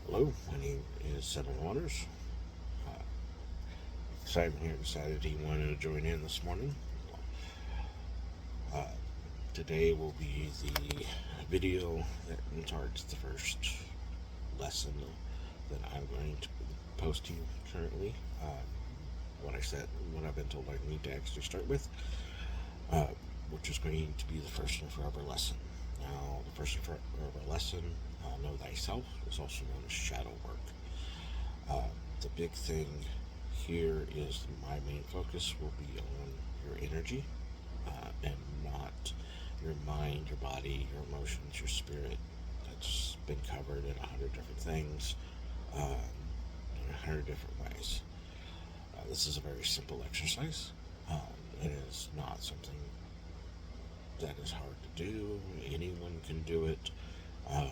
Hello, my name is Seven Waters. Uh, Simon here decided he wanted to join in this morning. Uh, Today will be the video that starts the first lesson that I'm going to post to you currently. What I've been told I need to actually start with, uh, which is going to be the first and forever lesson. Now, the first and forever lesson, Know Thyself, is also known as shadow work. The big thing here is my main focus will be on your energy and not your mind, your body, your emotions, your spirit. That's been covered in 100 different things, in 100 different ways. This is a very simple exercise. It is not something that is hard to do. Anyone can do it. Um,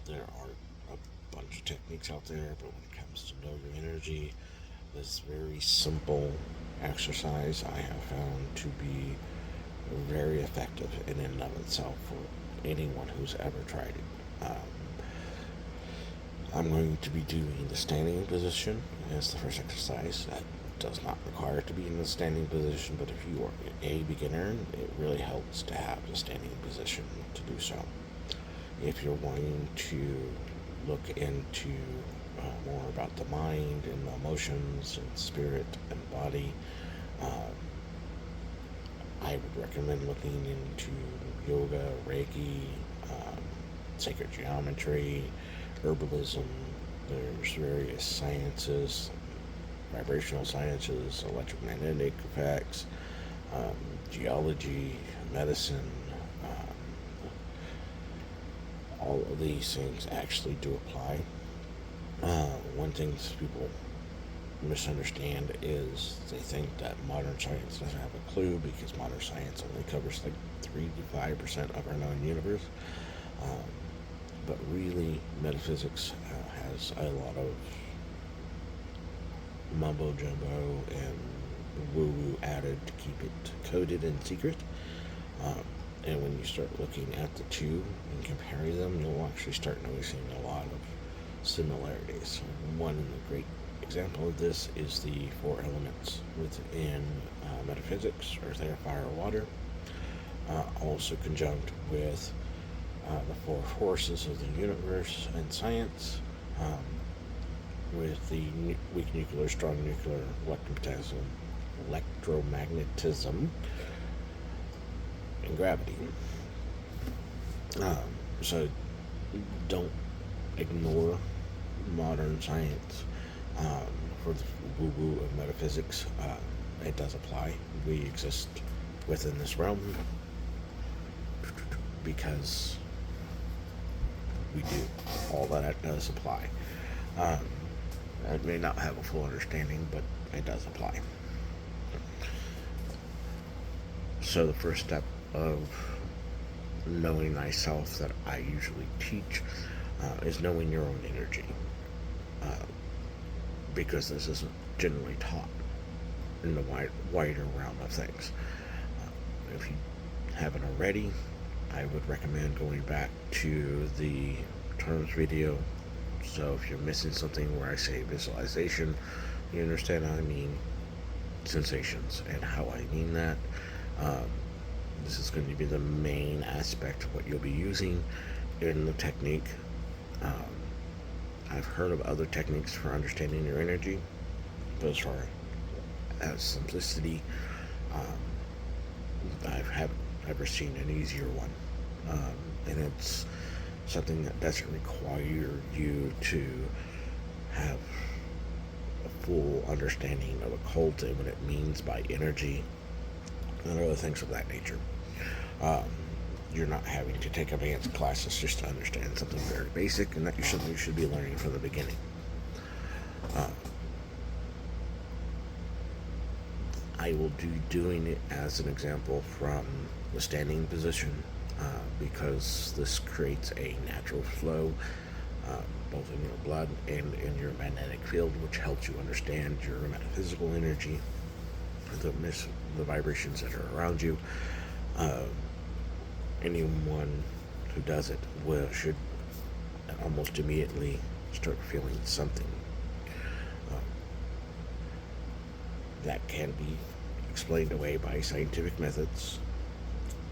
there are a bunch of techniques out there, but when it comes to know your energy, this very simple exercise I have found to be very effective in and of itself for anyone who's ever tried it. I'm going to be doing the standing position as the first exercise. That does not require to be in the standing position, but if you are a beginner, it really helps to have the standing position to do so. If you're wanting to look into more about the mind and the emotions and spirit and body, uh, I would recommend looking into yoga, Reiki, um, sacred geometry, herbalism. There's various sciences, vibrational sciences, electromagnetic effects, um, geology, medicine. All of these things actually do apply. One thing people misunderstand is they think that modern science doesn't have a clue because modern science only covers like 3 to 5% of our known universe. Um, but really, metaphysics has a lot of mumbo jumbo and woo woo added to keep it coded and secret. Um, and when you start looking at the two and comparing them, you'll actually start noticing a lot of similarities. One great example of this is the four elements within metaphysics: earth, air, fire, water. Also conjunct with the four forces of the universe and science, with the weak nuclear, strong nuclear, electromagnetism, and gravity. So don't ignore modern science for the woo-woo of metaphysics. It does apply. We exist within this realm because we do. All that does apply. Um, I may not have a full understanding, but it does apply. So the first step of knowing thyself that I usually teach is knowing your own energy, because this isn't generally taught in the wider realm of things. If you haven't already, I would recommend going back to the terms video. So if you're missing something where I say visualization, you understand how I mean sensations and how I mean that. This is going to be the main aspect of what you'll be using in the technique. I've heard of other techniques for understanding your energy, but as far as simplicity, I haven't ever seen an easier one. And it's something that doesn't require you to have a full understanding of occult and what it means by energy and other things of that nature. You're not having to take advanced classes just to understand something very basic, and that you should be learning from the beginning. I will be doing it as an example from the standing position, because this creates a natural flow, both in your blood and in your magnetic field, which helps you understand your metaphysical energy, the vibrations that are around you. Anyone who does it should almost immediately start feeling something. Um, that can be explained away by scientific methods,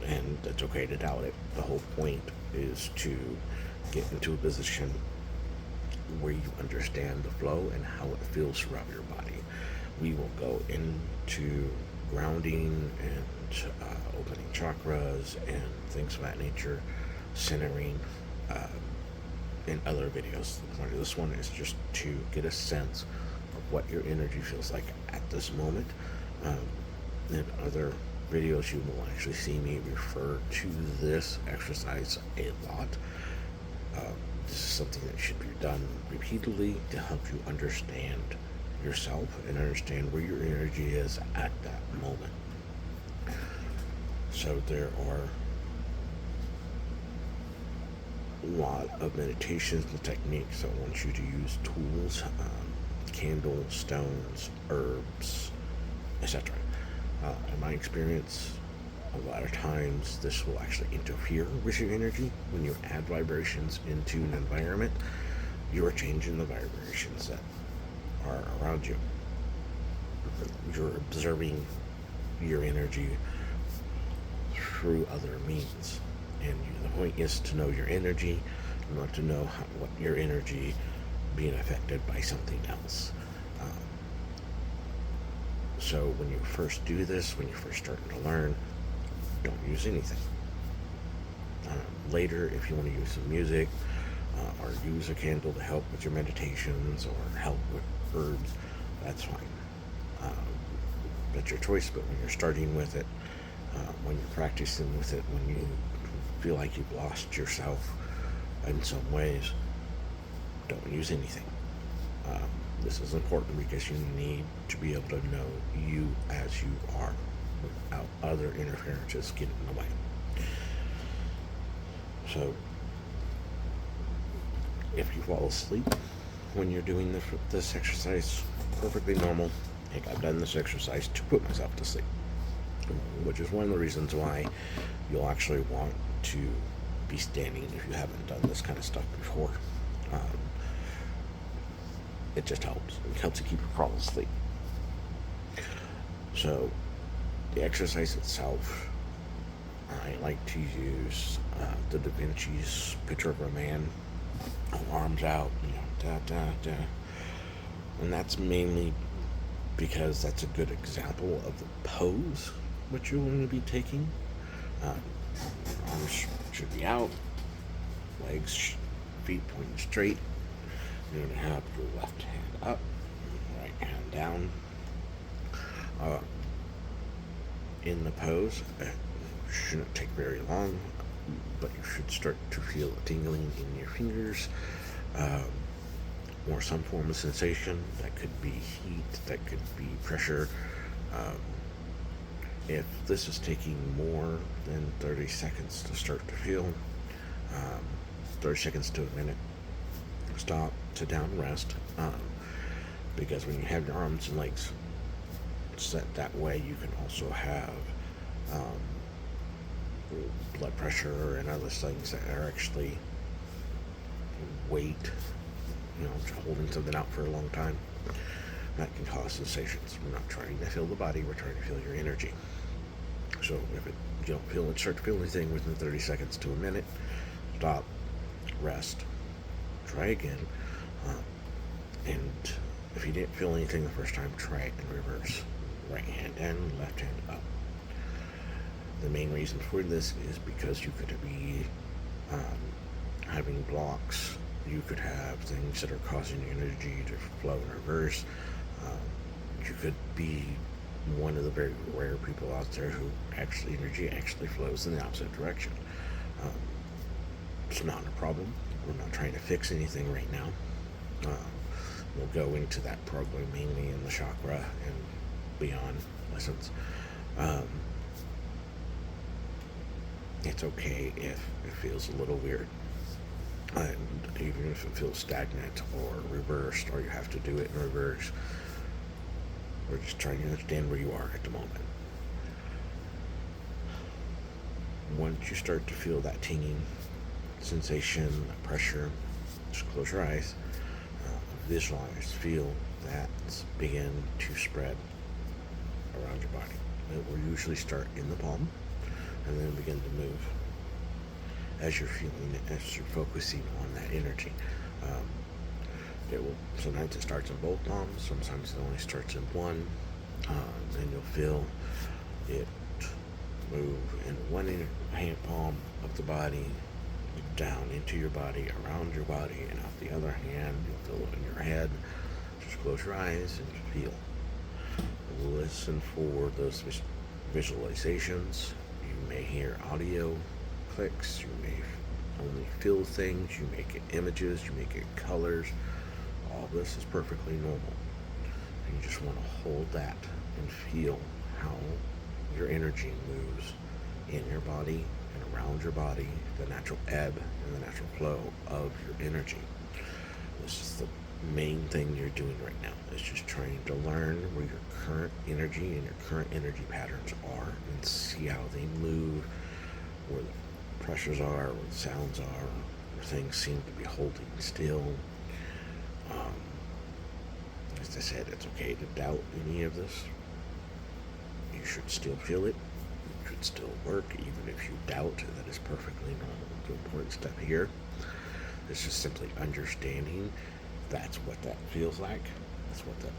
and it's okay to doubt it. The whole point is to get into a position where you understand the flow and how it feels throughout your body. We will go into grounding and opening chakras and things of that nature, centering, uh, in other videos. The point of this one is just to get a sense of what your energy feels like at this moment. In other videos, you will actually see me refer to this exercise a lot. This is something that should be done repeatedly to help you understand yourself and understand where your energy is at that moment. So there are a lot of meditations and techniques that want you to use tools, candles, stones, herbs, etc. In my experience, a lot of times this will actually interfere with your energy. When you add vibrations into an environment, you are changing the vibrations that are around you. You're observing your energy through other means. And the point is to know your energy, not to know what your energy being affected by something else. So when you first do this, when you're first starting to learn, don't use anything. Later, if you want to use some music or use a candle to help with your meditations or help with herbs, that's fine. That's your choice, but when you're starting with it, when you're practicing with it, when you feel like you've lost yourself in some ways, don't use anything. This is important because you need to be able to know you as you are without other interferences getting in the way. So, if you fall asleep when you're doing this exercise, perfectly normal. Heck, I've done this exercise to put myself to sleep, which is one of the reasons why you'll actually want to be standing if you haven't done this kind of stuff before. It just helps. It helps you keep you fall asleep. So, the exercise itself, I like to use the Da Vinci's picture of a man, arms out, da da da. And that's mainly because that's a good example of the pose which you're going to be taking. Arms should be out, legs, feet pointing straight. You're going to have your left hand up, right hand down. In the pose, it shouldn't take very long, but you should start to feel a tingling in your fingers, or some form of sensation. That could be heat, that could be pressure. If this is taking more than 30 seconds to start to feel, 30 seconds to a minute, stop, sit down, rest, because when you have your arms and legs set that way, you can also have blood pressure and other things that are actually weight, holding something out for a long time. That can cause sensations. We're not trying to feel the body, we're trying to feel your energy. So if you don't start to feel anything within 30 seconds to a minute, stop, rest, try again, and if you didn't feel anything the first time, try it in reverse. Right hand in, left hand up. The main reason for this is because you could be having blocks. You could have things that are causing your energy to flow in reverse. You could be one of the very rare people out there who energy actually flows in the opposite direction. It's not a problem. We're not trying to fix anything right now. We'll go into that probably mainly in the chakra and beyond lessons. It's okay if it feels a little weird, and even if it feels stagnant or reversed, or you have to do it in reverse. We're just trying to understand where you are at the moment. Once you start to feel that tinging sensation, that pressure, just close your eyes. visualize, feel that begin to spread around your body. It will usually start in the palm and then begin to move as you're feeling it, as you're focusing on that energy. It will sometimes it starts in both palms, sometimes it only starts in one, and you'll feel it move in one hand palm up the body, down into your body, around your body, and out the other hand. You'll feel it in your head. Just close your eyes and feel. Listen for those visualizations. You may hear audio clicks, you may only feel things, you may get images, you may get colors. All this is perfectly normal. And you just want to hold that and feel how your energy moves in your body and around your body, the natural ebb and the natural flow of your energy. This is the main thing you're doing right now, is just trying to learn where your current energy and your current energy patterns are and see how they move, where the pressures are, where the sounds are, where things seem to be holding still. As I said, it's okay to doubt any of this. You should still feel it. It should still work, even if you doubt. That is perfectly normal. The important step here is just simply understanding that's what that feels like. That's what that,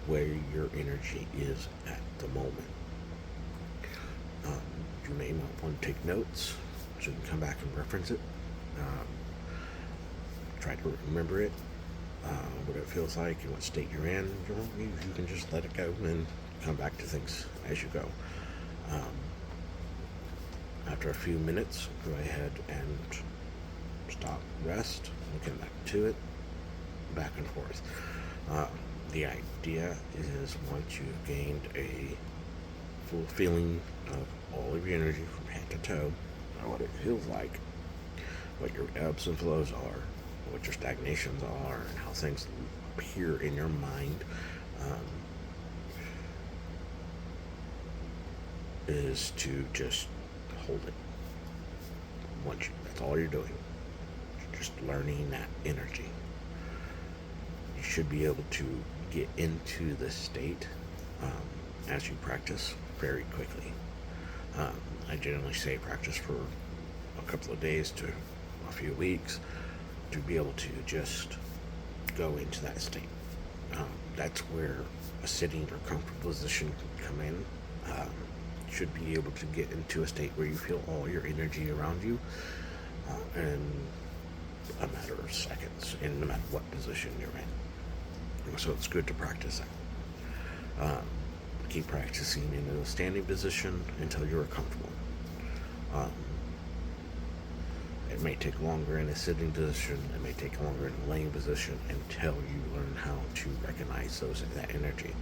where your energy is at the moment. You may want to take notes so you can come back and reference it. Try to remember it, what it feels like, and what state you're in. You can just let it go and come back to things as you go. After a few minutes, go ahead and stop, rest, and come back to it, back and forth. The idea is, once you've gained a full feeling of all of your energy from head to toe, what it feels like, what your ebbs and flows are, what your stagnations are, and how things appear in your mind, is to just hold it. That's all you're doing. You're just learning that energy. You should be able to get into the state as you practice very quickly. I generally say practice for a couple of days to a few weeks to be able to just go into that state. That's where a sitting or comfortable position can come in. You should be able to get into a state where you feel all your energy around you in a matter of seconds, in no matter what position you're in. So it's good to practice that. Keep practicing in a standing position until you're comfortable. It may take longer in a sitting position, it may take longer in a laying position until you learn how to recognize that energy.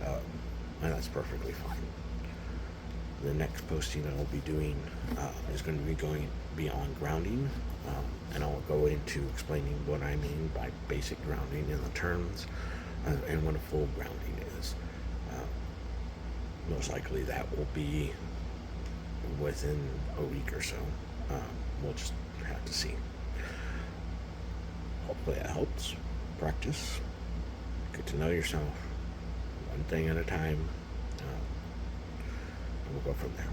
And that's perfectly fine. The next posting I'll be doing is going to be going beyond grounding, and I'll go into explaining what I mean by basic grounding in the terms, and what a full grounding is. Most likely that will be within a week or so. We'll just have to see. Hopefully that helps. Practice. Get to know yourself. One thing at a time. And we'll go from there.